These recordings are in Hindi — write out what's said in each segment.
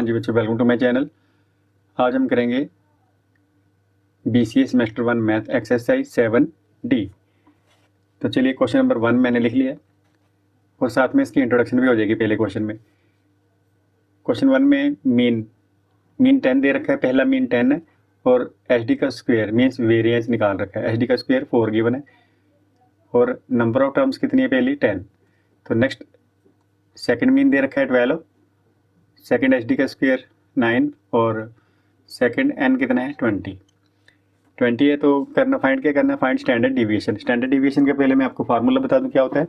हाँ जी बच्चों, वेलकम टू माय चैनल। आज हम करेंगे BCA semester 1 math exercise 7D। तो चलिए, क्वेश्चन नंबर 1 मैंने लिख लिया और साथ में इसकी इंट्रोडक्शन भी हो जाएगी पहले क्वेश्चन में। क्वेश्चन 1 में मीन 10 दे रखा है, पहला मीन 10 है और HD का स्क्वायर मीन्स वेरिएंस निकाल रखा है। HD का स्क्वायर 4 गिवन है और नंबर ऑफ टर्म्स कितनी है, पहली 10। तो नेक्स्ट सेकेंड मीन दे रखा है 12, सेकेंड HD का स्क्वायर 9 और सेकेंड n कितना है 20 है। तो करना क्या करना है, find standard deviation. Standard deviation के पहले मैं आपको फार्मूला बता दूं क्या होता है।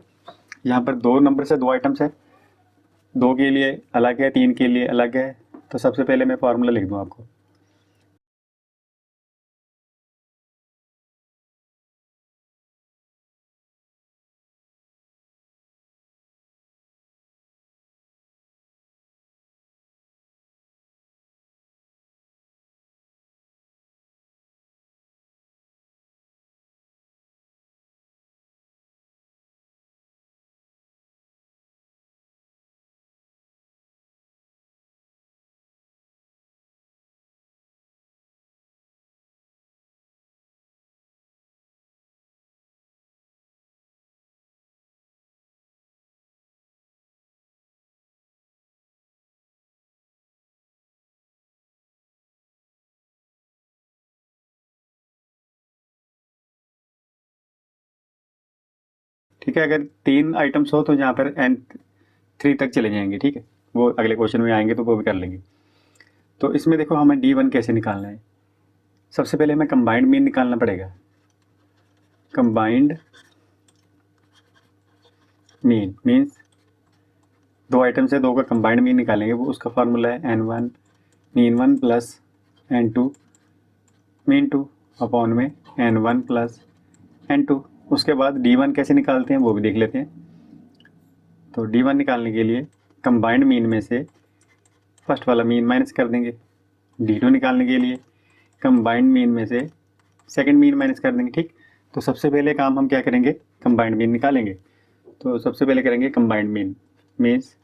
यहाँ पर दो नंबर से दो आइटम्स है, दो के लिए अलग है, तीन के लिए अलग है। तो सबसे पहले मैं फार्मूला लिख दूं आपको। ठीक है, अगर तीन आइटम्स हो तो यहाँ पर n3 तक चले जाएंगे। ठीक है, वो अगले क्वेश्चन में आएंगे तो वो भी कर लेंगे। तो इसमें देखो, हमें D1 कैसे निकालना है। सबसे पहले हमें कंबाइंड मीन निकालना पड़ेगा। कंबाइंड मीन मीन्स दो आइटम्स है, दो का कंबाइंड मीन निकालेंगे। वो उसका फार्मूला है n1 mean 1 plus n2 mean 2 upon में n1 प्लस n2। उसके बाद D1 कैसे निकालते हैं वो भी देख लेते हैं। तो D1 निकालने के लिए कंबाइंड मीन में से फर्स्ट वाला मीन माइनस कर देंगे। D2 निकालने के लिए कंबाइंड मीन में से सेकंड मीन माइनस कर देंगे। ठीक, तो सबसे पहले काम हम क्या करेंगे, कंबाइंड मीन निकालेंगे। तो सबसे पहले करेंगे कंबाइंड मीन मीन्स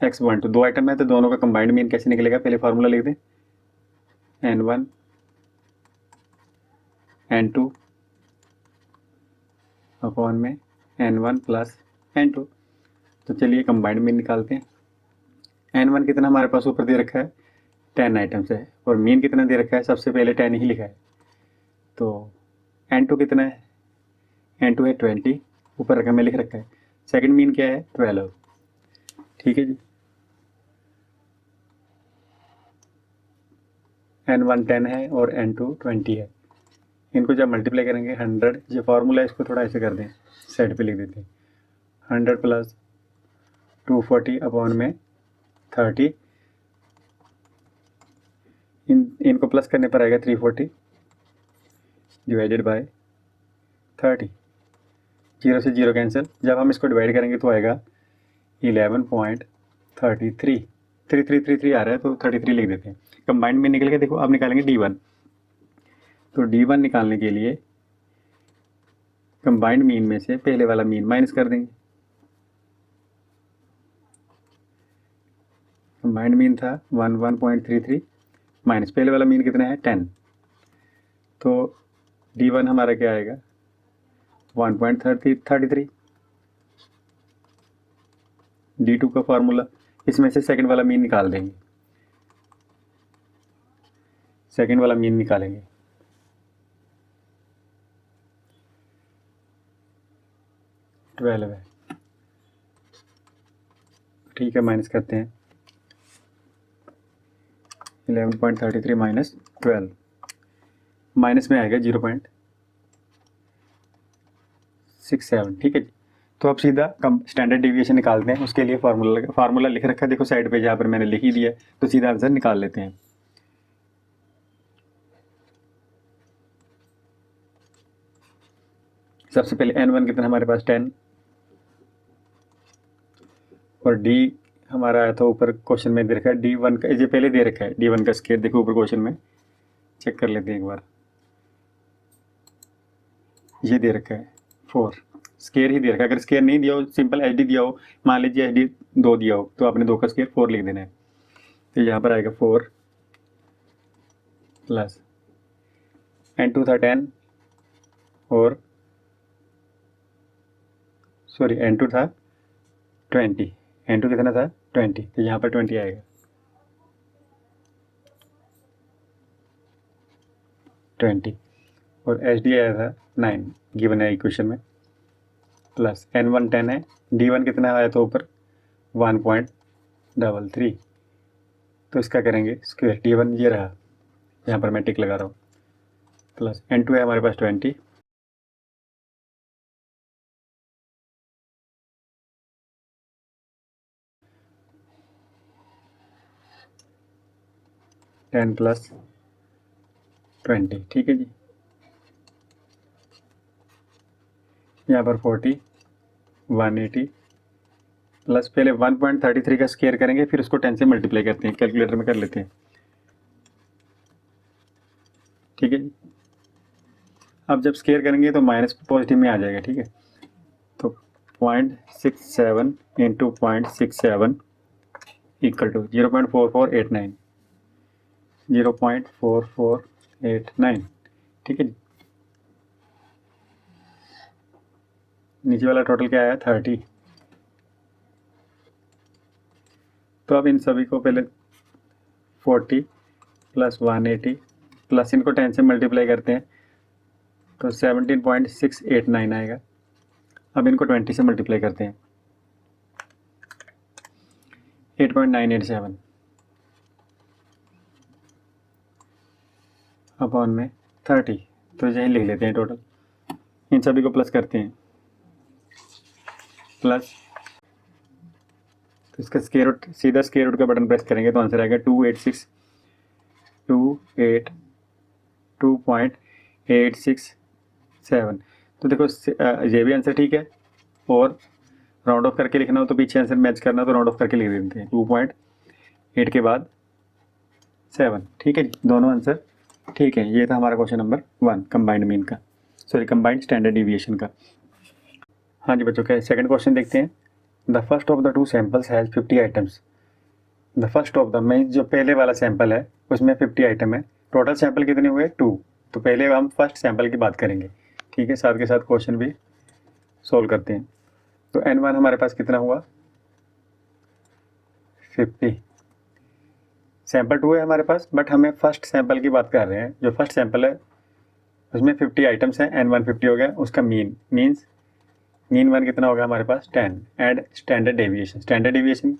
x1 तो दो आइटम है, तो दोनों का कंबाइंड मीन कैसे निकलेगा, पहले फार्मूला लिख दें। n1 n2 अपॉन में n1 प्लस n2। तो चलिए कंबाइंड मीन निकालते हैं। n1 कितना हमारे पास ऊपर दे रखा है, 10 आइटम्स है और मीन कितना दे रखा है, सबसे पहले 10 ही लिखा है। तो n2 कितना है, n2 है 20, ऊपर रकम में लिख रखा है। सेकंड मीन क्या है, 12। ठीक है जी, n1 10 है और n2 20 है। इनको जब मल्टीप्लाई करेंगे 100, जो फार्मूला है इसको थोड़ा ऐसे कर दें, साइड पे लिख देते हैं। 100 प्लस 240 अपॉन में 30, इनको प्लस करने पर आएगा 340 डिवाइडेड बाय 30। जीरो से जीरो कैंसिल, जब हम इसको डिवाइड करेंगे तो आएगा 11.33। 3333 आ रहा है तो 33 लिख देते हैं। कंबाइंड में निकल के देखो, अब निकालेंगे D1। तो D1 निकालने के लिए कंबाइंड मीन में से पहले वाला मीन माइनस कर देंगे। कंबाइंड मीन था 11.33 माइनस पहले वाला मीन कितना है 10। तो D1 हमारा क्या आएगा 1.33। D2 का फार्मूला, इसमें से सेकंड वाला मीन निकाल देंगे। सेकंड वाला मीन निकालेंगे, ट्वेल्व है। ठीक है, माइनस करते हैं। 11.33 माइनस 12, माइनस में आएगा 0.67। ठीक है जी, तो अब सीधा स्टैंडर्ड डिविएशन निकालते हैं। उसके लिए फार्मूला लिख रखा है, देखो साइड पे, जहाँ पर मैंने लिख ही दिया, तो सीधा आंसर निकाल लेते हैं। सबसे पहले n1 कितना हमारे पास 10 और D हमारा आया था ऊपर क्वेश्चन में दे रखा है D1 का, ये पहले दे रखा है D1 का स्क्वायर, देखो ऊपर क्वेश्चन में चेक कर लेते हैं एक बार। ये दे रखा है 4, स्क्वायर ही दे रखा है। अगर स्क्वायर नहीं दिया हो, सिंपल HD दिया हो, मान लीजिए HD 2 दिया हो, तो आपने 2 का स्क्वायर 4 लिख देना है। तो यहाँ पर आएगा 4 प्लस N2 था 10 और सॉरी N2 था 20, N2 कितना था 20, तो यहाँ पर 20 आएगा 20 और HD आया था 9 गिवन है इक्वेशन में, प्लस N1 10 है, D1 कितना आया था ऊपर 1.33, तो इसका करेंगे स्क्वायर, D1 ये रहा, यहाँ पर मैं टिक लगा रहा हूँ, प्लस N2 है हमारे पास 20 10 प्लस 20, ठीक है जी। यहाँ पर 40 180 प्लस पहले 1.33 का स्क्वायर करेंगे, फिर उसको 10 से मल्टीप्लाई करते हैं, कैलकुलेटर में कर लेते हैं, ठीक है जी। अब जब स्क्वायर करेंगे तो माइनस पॉजिटिव में आ जाएगा, ठीक है। तो 0.67 इंटू 0.67 इक्वल टू 0.4489, 0.4489, ठीक है जी। नीचे वाला टोटल क्या आया 30। तो अब इन सभी को पहले 40 प्लस 180 प्लस इनको 10 से मल्टीप्लाई करते हैं तो 17.689 आएगा। अब इनको 20 से मल्टीप्लाई करते हैं 8.987 अपॉन में 30, तो यही लिख लेते हैं टोटल। इन सभी को प्लस करते हैं, प्लस तो इसका स्क्वायर रूट, सीधा स्क्वायर रूट का बटन प्रेस करेंगे तो आंसर आएगा 2.867। तो देखो ये भी आंसर ठीक है, और राउंड ऑफ करके लिखना हो तो पीछे आंसर मैच करना तो राउंड ऑफ करके लिख देते हैं 2.8 के बाद 7, ठीक है जी। दोनों आंसर ठीक है। ये था हमारा क्वेश्चन नंबर 1 कंबाइंड मीन का, सॉरी कंबाइंड स्टैंडर्ड डिविएशन का। हाँ जी बच्चों का सेकंड क्वेश्चन देखते हैं। The first of the two samples has 50 items. The first of the में जो पहले वाला सैंपल है उसमें 50 आइटम है, टोटल सैंपल कितने हुए 2। तो पहले हम फर्स्ट सैंपल की बात करेंगे, ठीक है, साथ के साथ क्वेश्चन भी सोल्व करते हैं। तो N1 हमारे पास कितना हुआ 50, सैंपल 2 है हमारे पास, बट हमें फर्स्ट सैंपल की बात कर रहे हैं। जो फर्स्ट सैंपल है उसमें 50 आइटम्स हैं, N1 50 हो गया, उसका मीन्स मीन 1 कितना होगा हमारे पास 10 and standard deviation. Standard deviation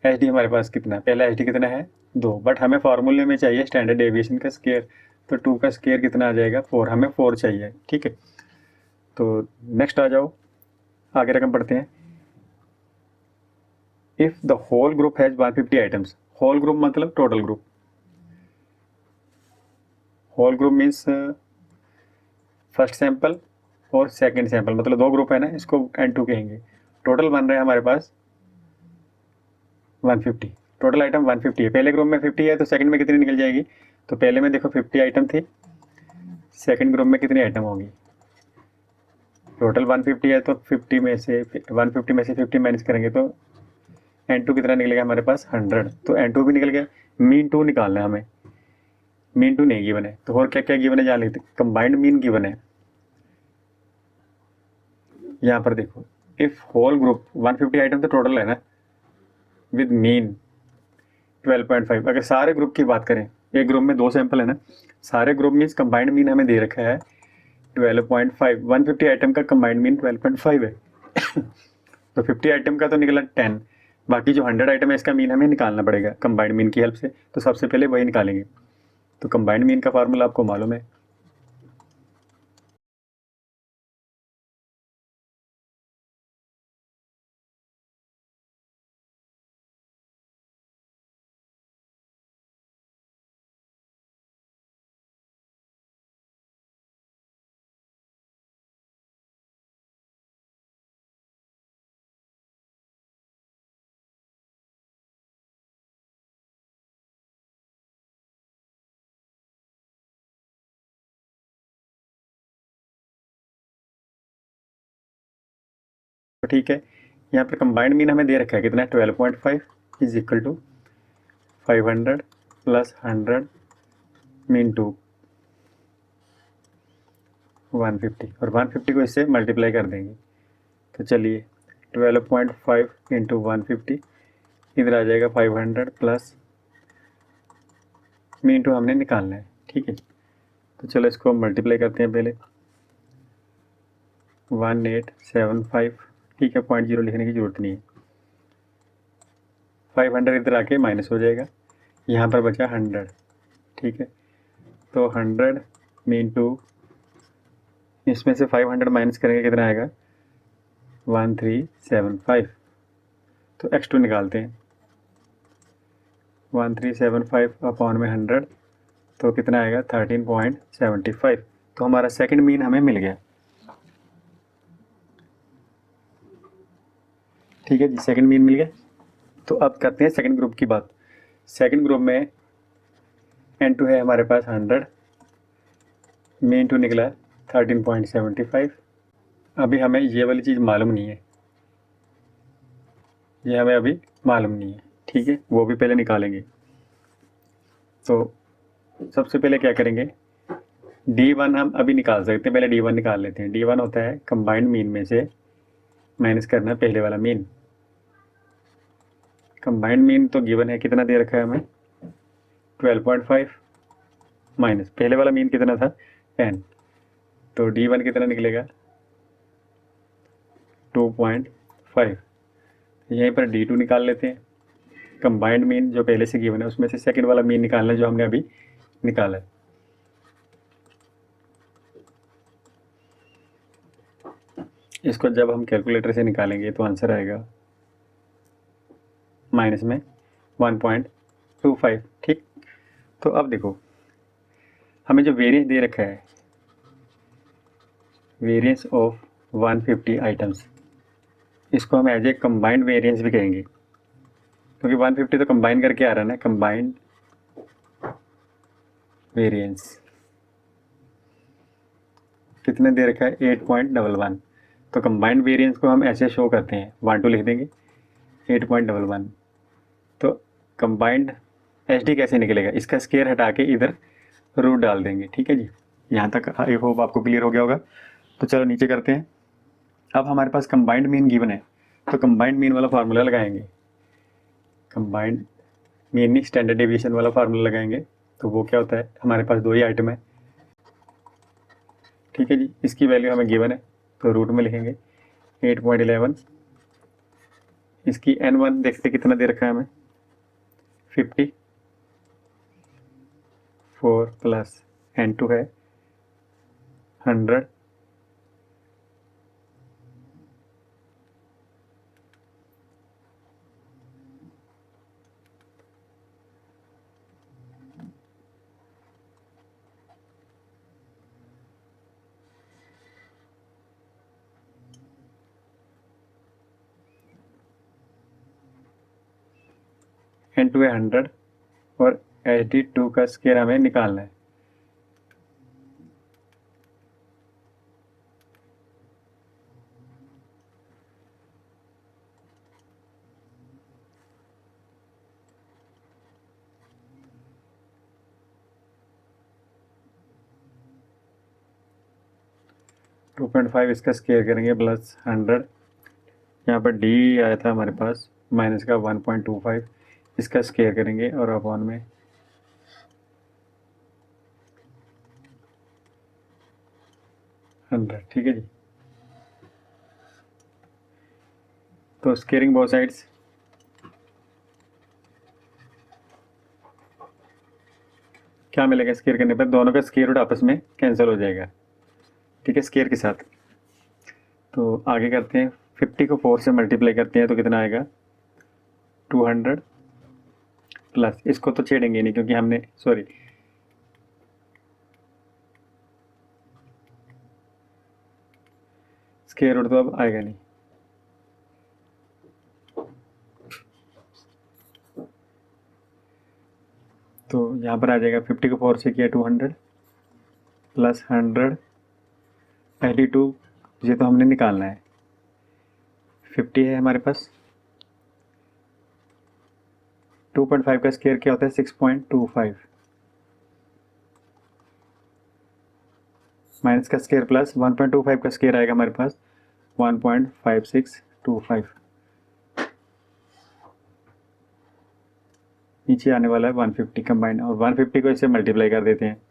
HD हमारे पास कितना है, पहला HD कितना है 2, बट हमें फार्मूले में चाहिए स्टैंडर्ड डेविएशन का स्केयर, तो 2 का स्केयर कितना आ जाएगा 4, हमें 4 चाहिए, ठीक है। तो नेक्स्ट आ जाओ, आगे रकम पढ़ते हैं। If the whole group has 150 items, whole group मतलब total group, whole group means first sample और सेकंड सैंपल, मतलब 2 ग्रुप है ना, इसको N2 कहेंगे। टोटल बन रहे हैं हमारे पास 150, टोटल आइटम 150 है, पहले ग्रुप में 50 है तो सेकंड में कितनी निकल जाएगी। तो पहले में देखो 50 आइटम थी, सेकंड ग्रुप में कितनी आइटम होगी, टोटल 150 है तो 50 में से 150 में से 50 माइनस करेंगे तो N2 कितना निकलेगा हमारे पास 100, तो N2 भी निकल गया। मीन 2 निकालना है हमें, मीन 2 नहीं गिवन है, तो और क्या क्या गिवन है जान लेते। कंबाइंड मीन गिवन है, यहाँ पर देखो इफ होल ग्रुप 150 आइटम तो टोटल है ना, विद मीन 12.5। अगर सारे ग्रुप की बात करें, एक ग्रुप में 2 सैंपल है ना, सारे ग्रुप मीन्स कंबाइंड मीन हमें दे रखा है 12.5, 150 आइटम का कंबाइंड मीन 12.5 है। तो 50 आइटम का तो निकला 10, बाकी जो 100 आइटम है इसका मीन हमें निकालना पड़ेगा कंबाइंड मीन की हेल्प से, तो सबसे पहले वही निकालेंगे। तो कंबाइंड मीन का फार्मूला आपको मालूम है, तो ठीक है। यहाँ पर कंबाइंड मीन हमें दे रखा है कितना है 12.5 is equal to 500 plus 100 mean to 150 और 150 को इससे मल्टीप्लाई कर देंगे। तो चलिए 12.5 इंटू 150 इधर आ जाएगा 500 प्लस मीन टू हमने निकालना है, ठीक है। तो चलो इसको मल्टीप्लाई करते हैं पहले 1875, ठीक है, 0.0 लिखने की ज़रूरत नहीं है। 500 इधर आके माइनस हो जाएगा, यहाँ पर बचा 100, ठीक है। तो 100 मीन टू इसमें से 500 माइनस करेंगे कितना आएगा 1375। तो x2 निकालते हैं 1375 अपॉन में 100 तो कितना आएगा 13.75। तो हमारा सेकंड मीन हमें मिल गया, ठीक है जी, सेकंड मीन मिल गया। तो अब करते हैं सेकंड ग्रुप की बात। सेकंड ग्रुप में n2 है हमारे पास 100, मीन टू निकला 13.75। अभी हमें ये वाली चीज़ मालूम नहीं है, ये हमें अभी मालूम नहीं है, ठीक है, वो भी पहले निकालेंगे। तो सबसे पहले क्या करेंगे, D1 हम अभी निकाल सकते हैं, पहले D1 निकाल लेते हैं। D1 होता है कंबाइंड मीन में से माइनस करना पहले वाला मीन। कंबाइंड मीन तो गिवन है, कितना दे रखा है हमें 12.5 माइनस पहले वाला मीन कितना था 10, तो D1 कितना निकलेगा 2.5। यहीं पर D2 निकाल लेते हैं। कंबाइंड मीन जो पहले से गिवन है उसमें से सेकंड वाला मीन निकालना है जो हमने अभी निकाला है। इसको जब हम कैलकुलेटर से निकालेंगे तो आंसर आएगा माइनस में 1.25, ठीक। तो अब देखो हमें जो वेरिएंस दे रखा है, वेरिएंस ऑफ 150 आइटम्स, इसको हम एज ए कंबाइंड वेरिएंस भी कहेंगे, क्योंकि 150 तो कंबाइन करके आ रहा है ना, कंबाइंड वेरिएंस कितने दे रखा है 8.11। तो कंबाइंड वेरिएंस को हम ऐसे शो करते हैं, 1 2 लिख देंगे 8.11। तो कंबाइंड एचडी कैसे निकलेगा, इसका स्केयर हटा के इधर रूट डाल देंगे, ठीक है जी। यहाँ तक आई होप आपको क्लियर हो गया होगा। तो चलो नीचे करते हैं। अब हमारे पास कंबाइंड मीन गिवन है, तो कंबाइंड मीन वाला फार्मूला लगाएंगे, कंबाइंड मीन नहीं स्टैंडर्ड डेविएशन वाला फार्मूला लगाएंगे। तो वो क्या होता है, हमारे पास 2 ही आइटम है, ठीक है जी, इसकी वैल्यू हमें गिवन है तो रूट में लिखेंगे 8.11। इसकी n1 देखते कितना दे रखा है हमें 50, 4 प्लस n2 है 100, n2 है 100 और HD2 का स्केयर हमें निकालना है। टू 2.5 इसका स्केयर करेंगे प्लस 100, यहाँ पर D आया था हमारे पास माइनस का 1.25, इसका स्केयर करेंगे और अपॉन में 100, ठीक है जी। तो स्केयरिंग बोथ साइड्स, क्या मिलेगा स्केयर करने पर, दोनों का स्केयर रूट आपस में कैंसिल हो जाएगा, ठीक है, स्केयर के साथ। तो आगे करते हैं, 50 को 4 से मल्टीप्लाई करते हैं तो कितना आएगा 200 प्लस, इसको तो छेड़ेंगे नहीं क्योंकि हमने सॉरी स्केयर रूट तो अब आएगा नहीं। तो यहाँ पर आ जाएगा 50 को 4 से किया 200 प्लस 100 92, ये तो हमने निकालना है, 50 है हमारे पास 2.5 का स्क्वायर क्या होता है 6.25 माइनस का स्क्वायर प्लस 1.25 का स्क्वायर आएगा हमारे पास 1.5625 नीचे आने वाला है 150 कंबाइन और 150 को इससे मल्टीप्लाई कर देते हैं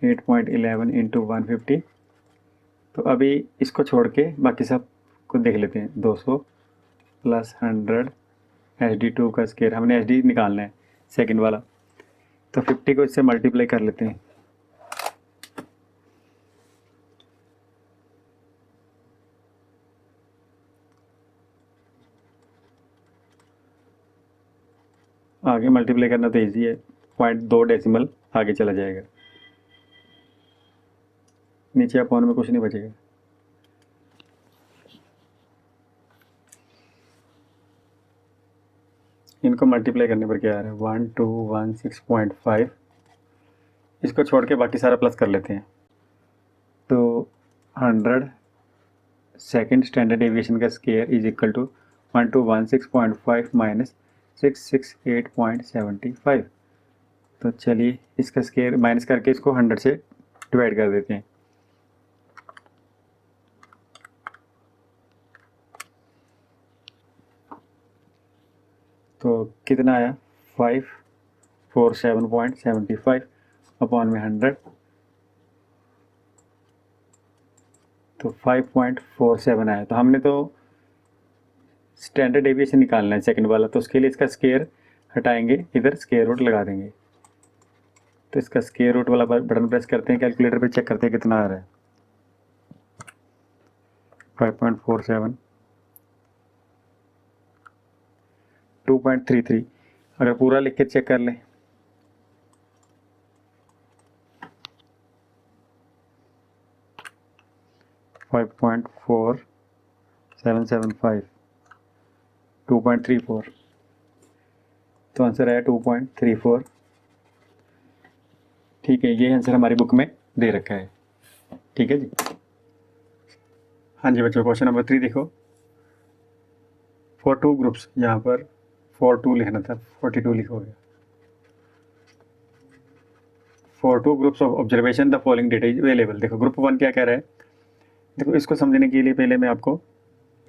8.11 इंटू 150। तो अभी इसको छोड़ के बाकी सब को देख लेते हैं 200 प्लस 100 HD2 का स्क्वायर हमने HD निकालना है सेकंड वाला तो 50 को इससे मल्टीप्लाई कर लेते हैं आगे मल्टीप्लाई करना तो इजी है 0.2 डेसिमल आगे चला जाएगा नीचे अपॉन में कुछ नहीं बचेगा इनको मल्टीप्लाई करने पर क्या आ रहा है 1216.5 इसको छोड़ के बाकी सारा प्लस कर लेते हैं तो 100 सेकंड स्टैंडर्ड डेविएशन का square is equal to 1216.5 minus 668.75 तो चलिए इसका स्क्वायर माइनस करके इसको 100 से डिवाइड कर देते हैं तो कितना आया 547.75 अपॉन में 100 तो 5.47 आया तो हमने तो स्टैंडर्ड डेविएशन निकालना है सेकंड वाला तो उसके लिए इसका स्क्वायर हटाएंगे इधर स्क्वायर रूट लगा देंगे तो इसका स्क्वायर रूट वाला बटन प्रेस करते हैं कैलकुलेटर पे चेक करते हैं कितना आ रहा है 5.47 2.33 अगर पूरा लिख के चेक कर लें फाइव पॉइंट 4775 2.34 तो आंसर आया 2.34 ठीक है ये आंसर हमारी बुक में दे रखा है ठीक है जी हाँ जी बच्चों क्वेश्चन नंबर 3 देखो फॉर 2 ग्रुप्स यहाँ पर फॉर 2 लिखना था 42 लिखोगे for 2 groups of observation the following data is available देखो ग्रुप 1 क्या कह रहा है देखो इसको समझने के लिए पहले मैं आपको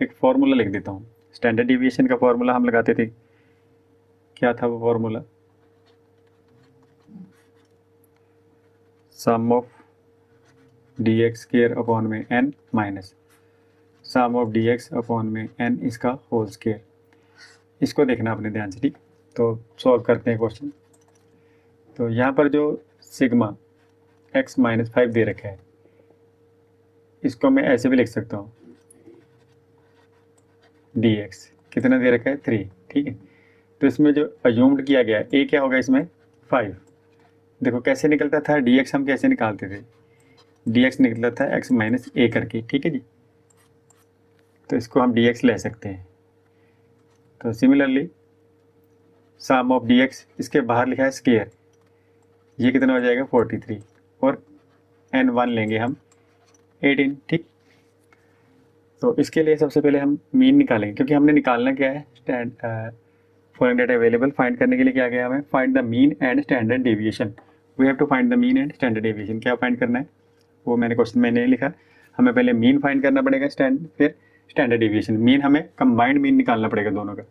एक फॉर्मूला लिख देता हूँ स्टैंडर्ड डिविएशन का फॉर्मूला हम लगाते थे क्या था वो formula some of dx square upon में n minus sum of dx upon में n इसका होल स्क्वायर इसको देखना अपने ध्यान से ठीक तो सॉल्व करते हैं क्वेश्चन तो यहाँ पर जो सिग्मा x माइनस 5 दे रखा है इसको मैं ऐसे भी लिख सकता हूँ dx कितना दे रखा है 3 ठीक है तो इसमें जो अज्यूम्ड किया गया a क्या होगा इसमें 5 देखो कैसे निकलता था dx हम कैसे निकालते थे dx निकलता था x माइनस a करके ठीक है जी तो इसको हम dx ले सकते हैं तो सिमिलरली सम ऑफ dx इसके बाहर लिखा है स्क्वायर ये कितना हो जाएगा 43 और n1 लेंगे हम 18 ठीक तो इसके लिए सबसे पहले हम मीन निकालेंगे क्योंकि हमने निकालना क्या है फॉलोइंग डेटा अवेलेबल फाइंड करने के लिए क्या गया हमें find the mean and standard deviation we have to find the mean and standard deviation क्या फाइंड करना है वो मैंने क्वेश्चन में नहीं लिखा हमें पहले मीन फाइंड करना पड़ेगा फिर स्टैंडर्ड डेविएशन मीन हमें कंबाइंड मीन निकालना पड़ेगा दोनों का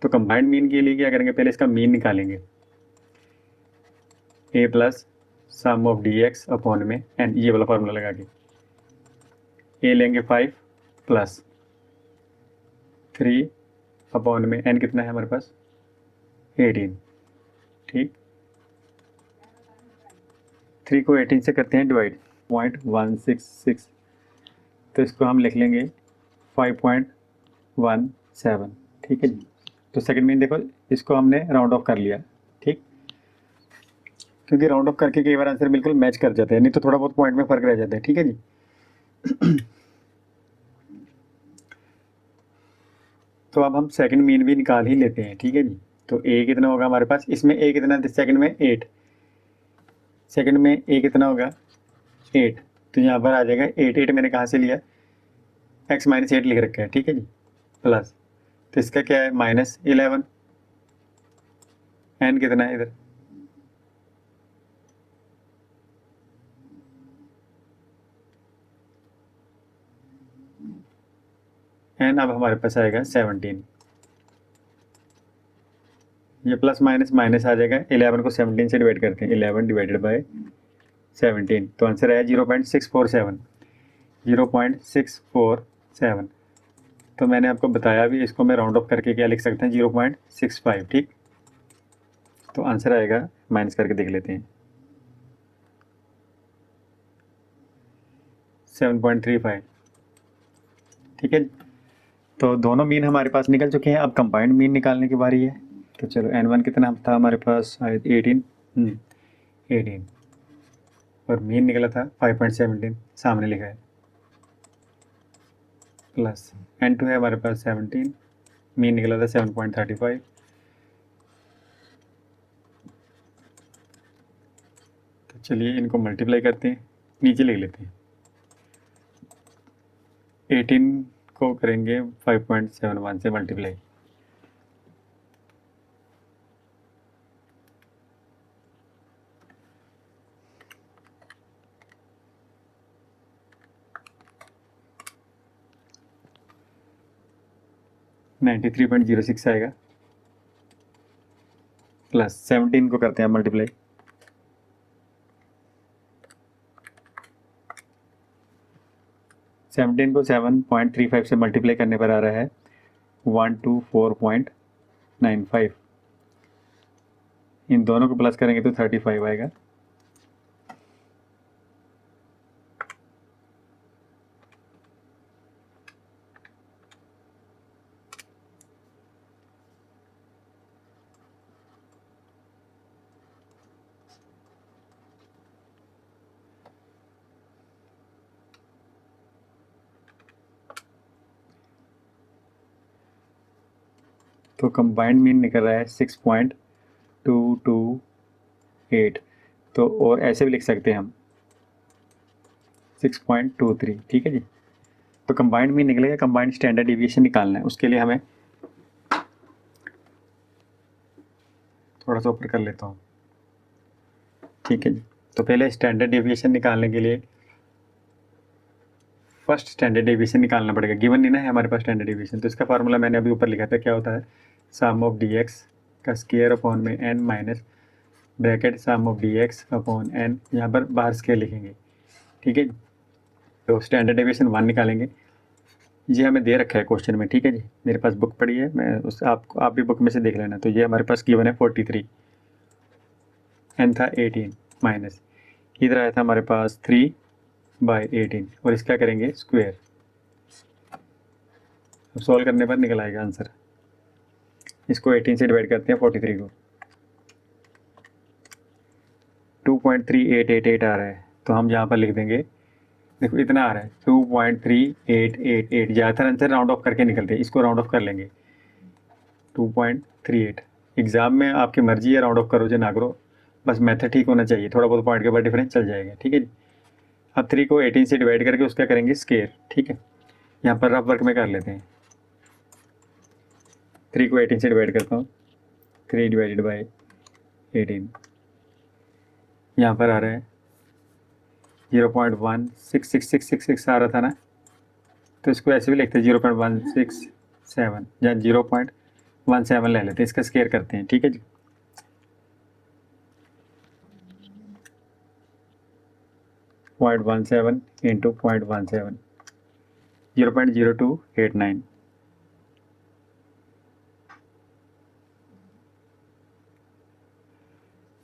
तो कंबाइंड मीन के लिए क्या करेंगे पहले इसका मीन निकालेंगे a plus sum of dx upon में n ये वाला फार्मूला लगा के a लेंगे 5 प्लस 3 अपॉन में n कितना है हमारे पास 18 ठीक 3 को 18 से करते हैं डिवाइड 0.166 तो इसको हम लिख लेंगे 5.17 ठीक है जी तो सेकंड मीन देखो इसको हमने राउंड ऑफ कर लिया ठीक क्योंकि राउंड ऑफ करके कई बार आंसर बिल्कुल मैच कर जाते हैं नहीं तो थोड़ा बहुत पॉइंट में फर्क रह जाता है ठीक है जी तो अब हम सेकंड मीन भी निकाल ही लेते हैं ठीक है जी तो a कितना होगा हमारे पास इसमें a कितना सेकंड में 8 सेकंड में a कितना होगा 8 तो यहाँ पर आ जाएगा 8 मैंने कहाँ से लिया x माइनस 8 लिख रखा है ठीक है जी प्लस तो इसका क्या है -11 एन कितना है इधर, एन अब हमारे पास आएगा 17। ये प्लस माइनस माइनस आ जाएगा, 11 को 17 से डिवाइड करते हैं, 11 डिवाइडेड बाय 17, तो आंसर आया 0.647। 0.647। तो मैंने आपको बताया भी, इसको मैं राउंड ऑफ करके क्या लिख सकते हैं, 0.65। ठीक, तो आंसर आएगा, माइनस करके देख लेते हैं, 7.35। ठीक है, तो दोनों मीन हमारे पास निकल चुके हैं। अब कंबाइंड मीन निकालने की बारी है। तो चलो n1 कितना था हमारे पास, 18। 18 और मीन निकला था 5.17, सामने लिखा है, प्लस n2 है हमारे पास 17, मीन निकला था 7.35। तो चलिए इनको मल्टीप्लाई करते हैं, नीचे लिख लेते हैं। 18 को करेंगे 5.71 से मल्टीप्लाई, $93.06 आएगा, प्लस 17 को करते हैं मल्टीप्लाई, सेवनटीन को 7.35 से मल्टीप्लाई करने पर आ रहा है 124.95। इन दोनों को प्लस करेंगे तो 35 आएगा। तो कंबाइंड मीन निकल रहा है 6.228। तो और ऐसे भी लिख सकते हैं हम 6.23। ठीक है जी, तो कंबाइंड मीन निकलेगा। कंबाइंड स्टैंडर्ड डिविएशन निकालना है, उसके लिए हमें थोड़ा सा ऊपर कर लेता हूँ। ठीक है जी, तो पहले स्टैंडर्ड डिविएशन निकालने के लिए फर्स्ट स्टैंडर्ड डिविएशन निकालना पड़ेगा। गिवन नहीं ना है हमारे पास स्टैंडर्ड डिविएशन, तो इसका फार्मूला मैंने अभी ऊपर लिखा था, क्या होता है, सम ऑफ डी एक्स का स्केयर अपॉन में N minus bracket sum of D X upon N, यहाँ पर बाहर स्केयर लिखेंगे। ठीक है, तो स्टैंडर्ड डिविएशन 1 निकालेंगे। ये हमें दे रखा है क्वेश्चन में। ठीक है जी, मेरे पास बुक पड़ी है, मैं उस आप भी बुक में से देख लेना। तो ये हमारे पास गिवन है 43, एन था 18 माइनस, इधर आया था हमारे पास 3/18 और इसका करेंगे स्क्वायर। सॉल्व करने पर निकल आएगा आंसर। इसको 18 से डिवाइड करते हैं 43 को, 2.3888 आ रहा है, तो हम यहाँ पर लिख देंगे, देखो इतना आ रहा है 2.3888। ज़्यादातर आंसर राउंड ऑफ करके निकलते हैं, इसको राउंड ऑफ कर लेंगे 2.38। एग्जाम में आपकी मर्जी है, राउंड ऑफ करो या ना करो, बस मेथड ठीक होना चाहिए, थोड़ा बहुत पॉइंट के बाद डिफरेंस चल जाएगा। ठीक है जी, अब 3 को 18 से डिवाइड करके उसका करेंगे स्केयर। ठीक है, यहाँ पर रफ वर्क में कर लेते हैं। 3 को 18 से डिवाइड करता हूँ, 3 डिवाइडेड बाई 18, यहाँ पर आ रहा है 0.166666 आ रहा था ना, तो इसको ऐसे भी लिखते हैं 0.167 या 0.17 ले लेते हैं, इसका स्केयर करते हैं। ठीक है जी, .17 इंटू 0.17, 0.0289।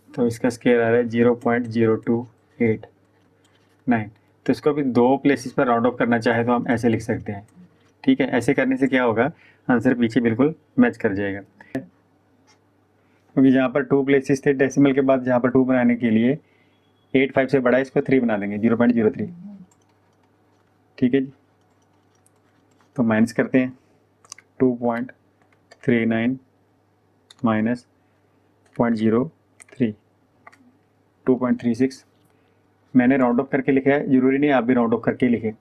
तो इसका स्केयर आ रहा है 0.0289। तो इसको भी दो प्लेसेस पर राउंड ऑफ करना चाहे तो हम ऐसे लिख सकते हैं। ठीक है, ऐसे करने से क्या होगा, आंसर पीछे बिल्कुल मैच कर जाएगा, क्योंकि जहाँ पर 2 प्लेसेस थे डेसिमल के बाद, जहाँ पर 2 बनाने के लिए 85 से बड़ा इसको 3 बना देंगे, 0.03। ठीक है जी, तो माइनस करते हैं 2.39 माइनस 0.03, 2.36। मैंने राउंड ऑफ करके लिखा है, ज़रूरी नहीं आप भी राउंड ऑफ करके लिखें।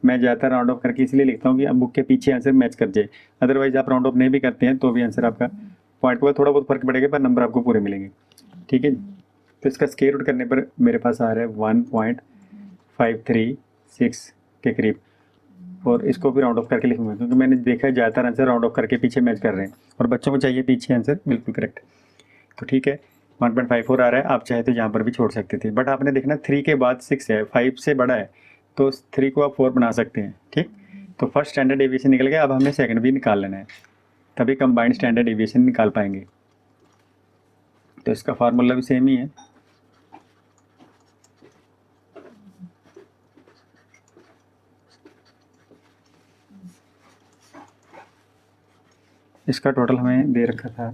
मैं ज़्यादातर राउंड ऑफ करके इसलिए लिखता हूँ कि अब बुक के पीछे आंसर मैच कर जाए, अदरवाइज आप राउंड ऑफ नहीं भी करते हैं तो भी आंसर आपका पॉइंट के बाद थोड़ा बहुत फर्क पड़ेगा पर नंबर आपको पूरे मिलेंगे, ठीक है जी। तो इसका स्क्वायर रूट करने पर मेरे पास आ रहा है 1.536 के करीब, और इसको भी राउंड ऑफ करके लिखूंगा क्योंकि मैंने देखा है ज़्यादातर आंसर राउंड ऑफ करके पीछे मैच कर रहे हैं और बच्चों को चाहिए पीछे आंसर बिल्कुल करेक्ट। तो ठीक है 1.54 आ रहा है, आप चाहे तो यहाँ पर भी छोड़ सकते थे, बट आपने देखना 3 के बाद 6 है, 5 से बड़ा है, तो 3 को आप 4 बना सकते हैं, ठीक। तो फर्स्ट स्टैंडर्ड डेविएशन निकल गया, अब हमें सेकंड भी निकाल लेना है, तभी कंबाइंड स्टैंडर्ड डेविएशन निकाल पाएंगे। तो इसका फार्मूला भी सेम ही है, इसका टोटल हमें दे रखा था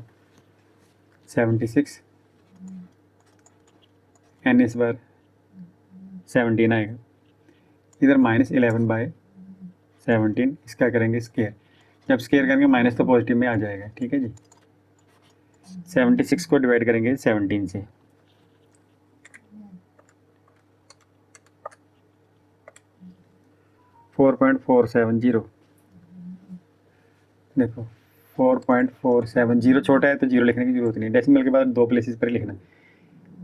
76, एन इस बार 17 आएगा, इधर -11/17, इसका करेंगे स्केयर, जब स्केयर करेंगे माइनस तो पॉजिटिव में आ जाएगा, ठीक है जी। 76 को डिवाइड करेंगे 17 से, .470, देखो 4.470 छोटा है तो जीरो लिखने की जरूरत नहीं, डेसिमल के बाद 2 प्लेसेस पर लिखना।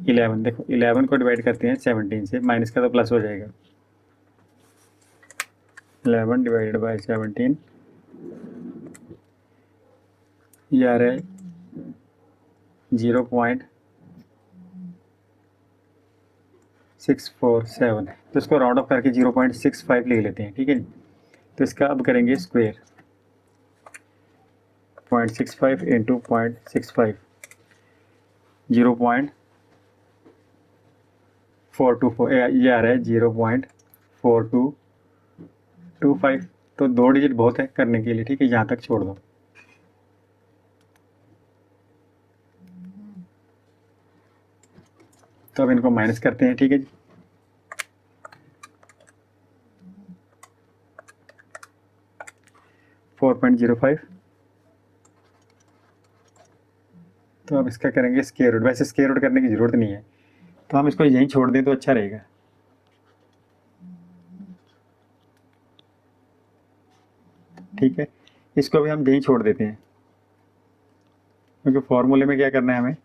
11, देखो 11 को डिवाइड करते हैं 17 से, माइनस का तो प्लस हो जाएगा, 11 डिवाइडेड बाय 17, ये आ रहा है 0.647, तो इसको राउंड ऑफ करके 0.65 लिख लेते हैं, ठीक है जी। तो इसका अब करेंगे स्क्वायर, 0.65 इंटू 0.65, 0.424, ये आ रहा है 0.4225, तो 2 डिजिट बहुत है करने के लिए, ठीक है, यहाँ तक छोड़ दो। तो अब इनको माइनस करते हैं, ठीक है जी। .05, तो अब इसका करेंगे स्क्वायर रूट, वैसे स्क्वायर रूट करने की ज़रूरत नहीं है, तो हम इसको यहीं छोड़ दें तो अच्छा रहेगा। ठीक है, इसको भी हम यहीं छोड़ देते हैं क्योंकि फॉर्मूले में क्या करना है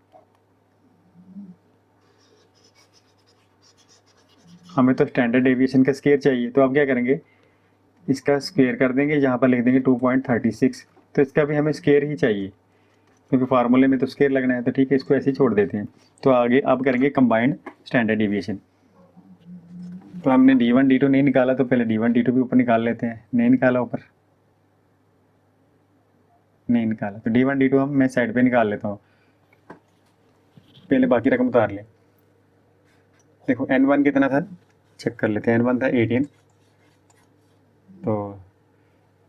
हमें तो स्टैंडर्ड डेविएशन का स्क्वायर चाहिए, तो अब क्या करेंगे, इसका स्क्वायर कर देंगे, यहाँ पर लिख देंगे 2.36, तो इसका भी हमें स्क्वायर ही चाहिए क्योंकि फार्मूले में तो स्क्वायर लगना है, तो ठीक है इसको ऐसे ही छोड़ देते हैं। तो आगे अब करेंगे कंबाइंड स्टैंडर्ड डेविएशन। तो हमने D1 D2 नहीं निकाला, तो पहले D1 D2 भी ऊपर निकाल लेते हैं, नहीं निकाला ऊपर, नहीं निकाला, तो D1 D2 हम मैं साइड पे निकाल लेता हूँ, पहले बाकी रकम उतार लें। देखो N1 कितना था चेक कर लेते हैं, N1 था 18, तो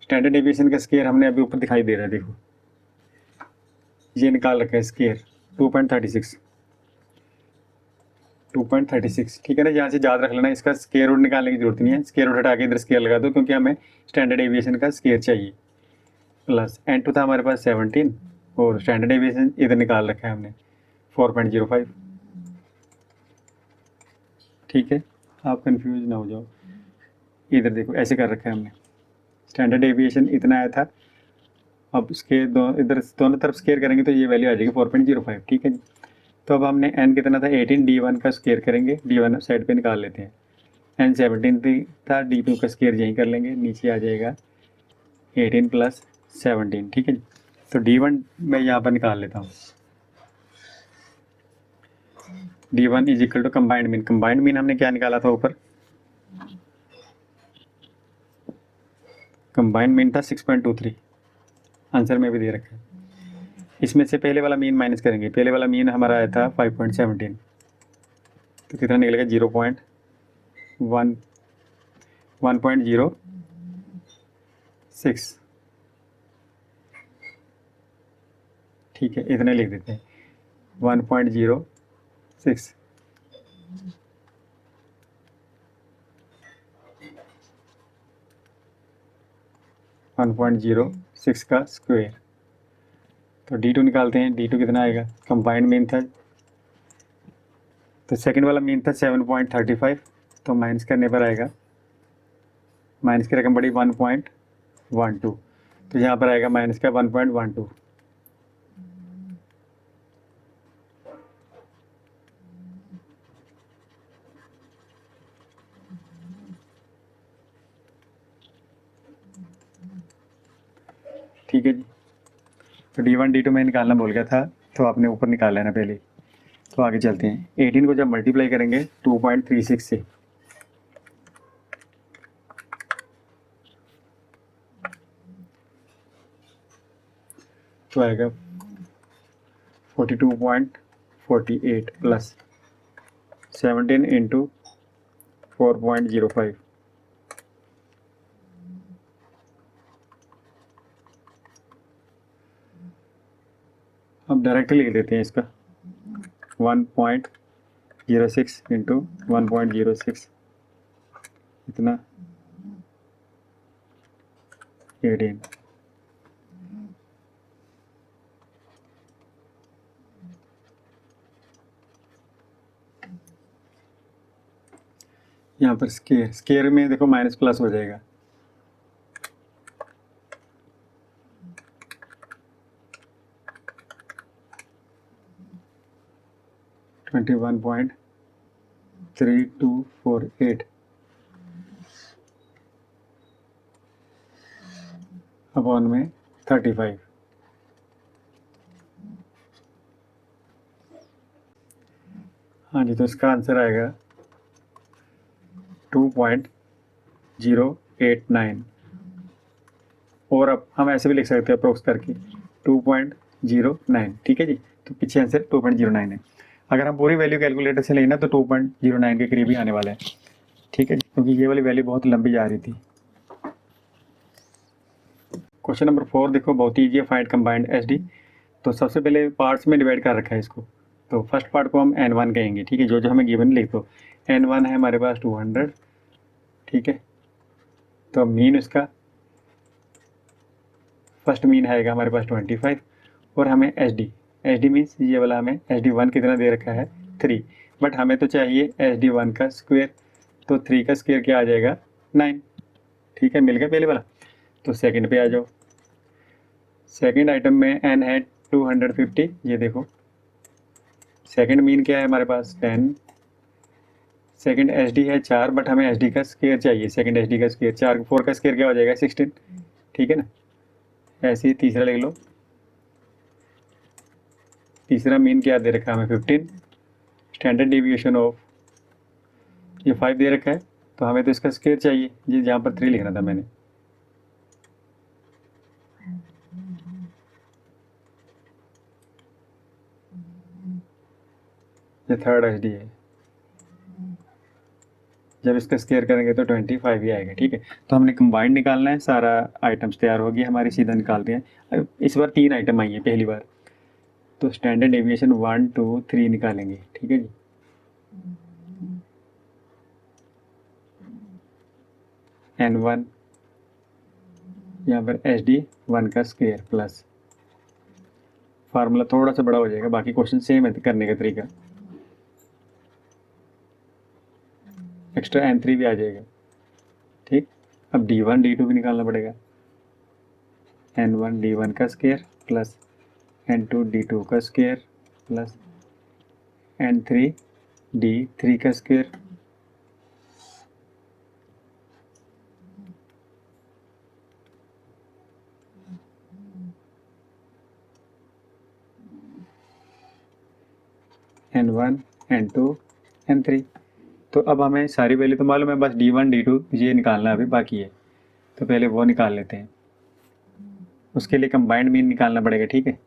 स्टैंडर्ड डेविएशन का स्क्वायर हमने अभी ऊपर दिखाई दे रहा है, देखो ये निकाल रखा है स्क्वायर 2.36, ठीक है ना, यहाँ से याद रख लेना, इसका स्क्वायर रूट निकालने की जरूरत नहीं है, स्क्वायर रूट हटा के इधर स्क्वायर लगा दो क्योंकि हमें स्टैंडर्ड डेविएशन का स्क्वायर चाहिए। प्लस N2 था हमारे पास 17 और स्टैंडर्ड डेविएशन इधर निकाल रखा है हमने 4.05, ठीक है, आप कंफ्यूज ना हो जाओ, इधर देखो ऐसे कर रखा है हमने, स्टैंडर्ड डेविएशन इतना आया था, अब इसके इधर दोनों तरफ स्क्वायर करेंगे तो ये वैल्यू आ जाएगी 4.05, ठीक है जी। तो अब हमने n कितना था 18, D1 का स्क्वायर करेंगे, D1 साइड पे निकाल लेते हैं, n 17 था, D2 का स्क्वायर यहीं कर लेंगे, नीचे आ जाएगा 18 प्लस 17, ठीक है जी। तो D1 मैं यहाँ पर निकाल लेता हूँ, D1 is equal to combined mean, combined mean हमने क्या निकाला था ऊपर, कंबाइंड मीन था 6.23, आंसर में भी दे रखा है। इसमें से पहले वाला मीन माइनस करेंगे, पहले वाला मीन हमारा आया था 5.17, तो कितना निकलेगा 1.06, ठीक है, इतने लिख देते हैं 1.06, .06 का स्क्वायर। तो D2 निकालते हैं, D2 कितना आएगा, कंबाइंड मीन था, तो सेकंड वाला मीन था 7.35, तो माइनस करने पर आएगा, माइनस की रकम बढ़ी 1.12, तो यहाँ पर आएगा माइनस का 1.12, ठीक है जी। तो D1 D2 में निकालना भूल गया था, तो आपने ऊपर निकाल लेना पहले। तो आगे चलते हैं। 18 को जब मल्टीप्लाई करेंगे 2.36 से, तो आएगा 42.48 प्लस 17 इंटू 4.05। अब डायरेक्ट लिख देते हैं इसका 1.06 इंटू 1.06 इतना 18। यहाँ पर स्केयर, स्केयर में देखो माइनस प्लस हो जाएगा, ट्वेंटी 1.3248 अपॉन में 35। हाँ जी, तो इसका आंसर आएगा 2.089। और अब हम ऐसे भी लिख सकते हैं अप्रोक्स करके 2.09। ठीक है जी, तो पीछे आंसर 2.09 है। अगर हम पूरी वैल्यू कैलकुलेटर से लेना तो 2.09 के करीब ही आने वाला है। ठीक है जी, क्योंकि ये वाली वैल्यू बहुत लंबी जा रही थी। क्वेश्चन नंबर 4 देखो, बहुत ईजी है। Find combined SD। तो सबसे पहले पार्ट्स में डिवाइड कर रखा है इसको। तो फर्स्ट पार्ट को हम N1 कहेंगे। ठीक है, जो जो हमें गिवन लिख दो। N1 है हमारे पास 200। ठीक है, तो मीन उसका फर्स्ट मीन आएगा हमारे पास 25। और हमें SD मीन्स ये वाला हमें SD1 कितना दे रखा है 3, बट हमें तो चाहिए SD1 का स्क्वायर। तो 3 का स्क्वायर क्या आ जाएगा 9। ठीक है, मिल गया पहले वाला। तो सेकंड पे आ जाओ। सेकंड आइटम में N है 250। ये देखो सेकंड मीन क्या है हमारे पास 10। सेकंड SD है 4, बट हमें SD का स्क्वायर चाहिए। सेकंड SD का स्क्वायर 4, 4 का स्क्वायर क्या हो जाएगा 16। ठीक है ना, ऐसे ही तीसरा लिख लो। तीसरा मीन क्या दे रखा है हमें 15। स्टैंडर्ड डेविएशन ऑफ ये 5 दे रखा है, तो हमें तो इसका स्क्वायर चाहिए। ये जहाँ पर 3 लिखना था मैंने। ये थर्ड SD है। जब इसका स्क्वायर करेंगे तो 25 ही आएगा। ठीक है, तो हमने कंबाइंड निकालना है। सारा आइटम्स तैयार हो गया हमारी, सीधा निकालते हैं। अब इस बार 3 आइटम आई है पहली बार, तो स्टैंडर्ड डेविएशन 1 2 3 निकालेंगे। ठीक है जी, N1 यहाँ पर SD1 का स्क्वायर प्लस फार्मूला थोड़ा सा बड़ा हो जाएगा, बाकी क्वेश्चन सेम है करने का तरीका। एक्स्ट्रा N3 भी आ जाएगा। ठीक, अब D1 D2 भी निकालना पड़ेगा। N1 D1 का स्क्वायर प्लस N2 D2 का स्क्वायर प्लस N3 D3 का स्क्वायर। N1 N2 N3। तो अब हमें सारी वैल्यू तो मालूम है, बस D1 D2 ये निकालना अभी बाकी है। तो पहले वो निकाल लेते हैं। उसके लिए कंबाइंड मीन निकालना पड़ेगा। ठीक है,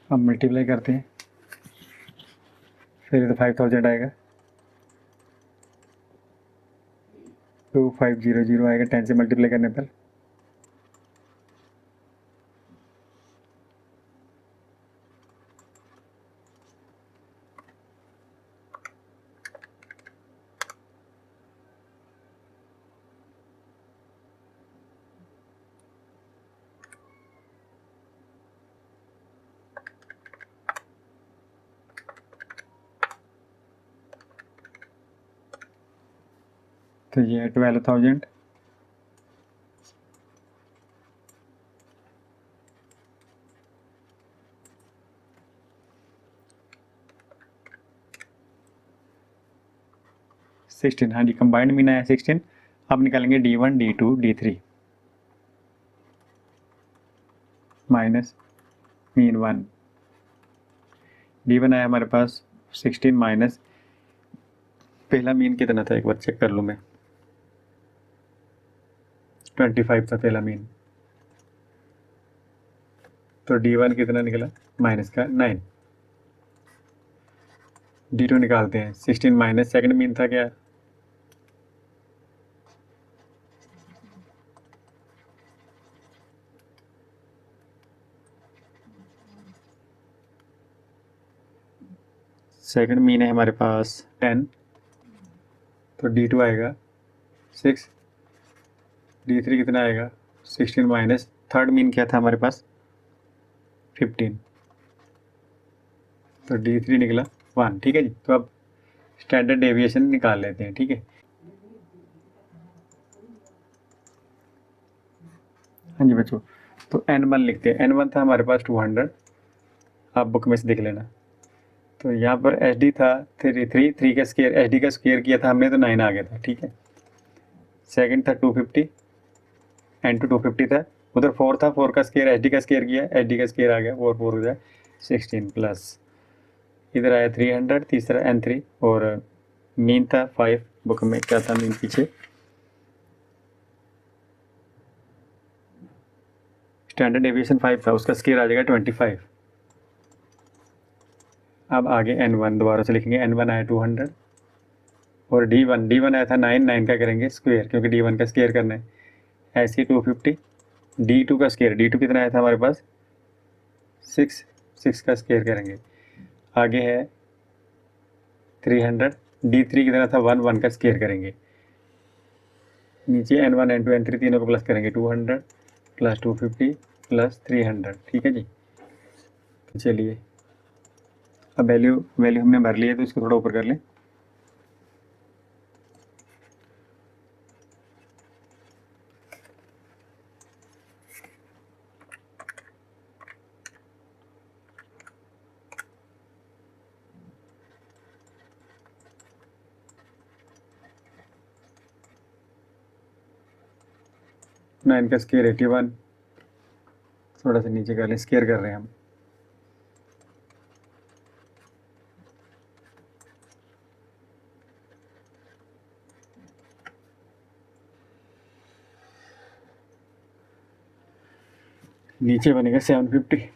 अब मल्टीप्लाई करते हैं। फिर तो 5000 आएगा, 2500 आएगा 10 से मल्टीप्लाई करने पर। तो ये है 12,000। सिक्सटीन, हाँ जी, कंबाइंड मीन आया 16। अब निकालेंगे D1 D2 D3 minus mean 1। D1 आया हमारे पास 16 माइनस पहला मीन कितना था, एक बार चेक कर लूँ मैं। 25 था पहला मीन, तो D1 कितना निकला, माइनस का 9। D2 निकालते हैं, 16 माइनस सेकंड मीन था क्या, सेकंड मीन है हमारे पास 10, तो D2 आएगा 6। D3 कितना आएगा 16 माइनस थर्ड मीन क्या था हमारे पास 15, तो D3 निकला 1। ठीक है जी, तो अब स्टैंडर्ड डेविएशन निकाल लेते हैं। ठीक है, हाँ जी बच्चों, तो N1 लिखते हैं। N1 था हमारे पास 200, आप बुक में से देख लेना। तो यहाँ पर SD था 3 का स्केयर, SD का स्केयर किया था हमने तो 9 आ गया था। ठीक है, सेकंड था 250, N2 250 था, उधर 4 था, 4 का स्केयर SD का स्केयर किया, SD का स्केयर आ गया 4 4 हो जाए 16 प्लस इधर आया 300, तीसरा N3 और मीन था 5। बुक में क्या था मीन पीछे, स्टैंडर्ड डेविएशन 5 था, उसका स्केयर आ जाएगा 25। अब आगे N1 दोबारा से लिखेंगे। N1 आया 200 और D1 आया था 9, 9 का करेंगे स्क्वायर क्योंकि D1 का स्क्वायर करना है, ऐसे 250। D2 का स्क्वायर, D2 कितना आया था हमारे पास 6, 6 का स्क्वायर करेंगे। आगे है 300, D3 कितना था 1, 1 का स्क्वायर करेंगे। नीचे N1 N2 N3 तीनों को प्लस करेंगे, 200 प्लस 250 प्लस 300। ठीक है जी, तो चलिए अब वैल्यू हमने भर लिया, तो इसको थोड़ा ऊपर कर लें। नाइन का स्केयर 81, थोड़ा सा नीचे कर लें, स्केयर कर रहे हैं हम। नीचे बनेगा 750।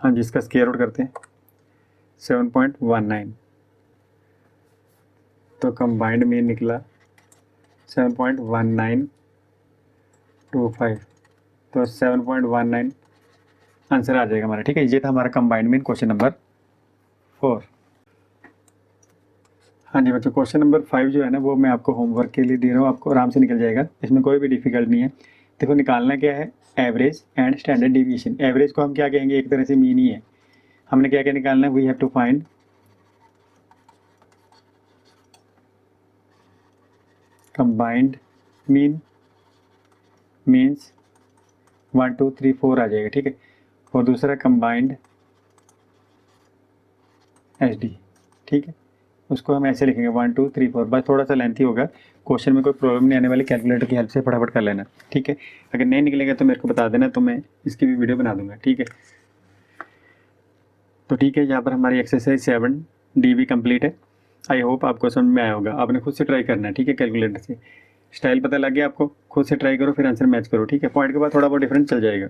हाँ जी, इसका स्केयर आउट करते हैं 7.19, तो कंबाइंड में निकला 7.1925, तो 7.19 आंसर आ जाएगा हमारा। ठीक है, ये था हमारा कंबाइंड मीन क्वेश्चन नंबर 4। हाँ जी बच्चों, क्वेश्चन नंबर 5 जो है ना, वो मैं आपको होमवर्क के लिए दे रहा हूँ, आपको आराम से निकल जाएगा, इसमें कोई भी डिफिकल्ट नहीं है। देखो निकालना क्या है, average and standard deviation. Average को हम क्या कहेंगे, एक तरह से मीन ही है। हमने क्या क्या निकालना है, we have to find combined mean, means 1 2 3 4 आ जाएगा। ठीक है, और दूसरा कंबाइंड SD। ठीक है, उसको हम ऐसे लिखेंगे 1 2 3 4। बस थोड़ा सा लेंथी होगा, क्वेश्चन में कोई प्रॉब्लम नहीं आने वाली, कैलकुलेटर की हेल्प से फटाफट कर लेना, ठीक है। अगर नहीं निकलेगा तो मेरे को बता देना, तो मैं इसकी भी वीडियो बना दूंगा, ठीक है। तो ठीक है, यहाँ पर हमारी एक्सरसाइज 7D भी कंप्लीट है। आई होप आपको समझ में आया होगा। आपने खुद से ट्राई करना है, ठीक है, कैलकुलेटर से। स्टाइल पता लग गया आपको, खुद से ट्राई करो, फिर आंसर मैच करो, ठीक है। पॉइंट के बाद थोड़ा बहुत डिफरेंस चल जाएगा।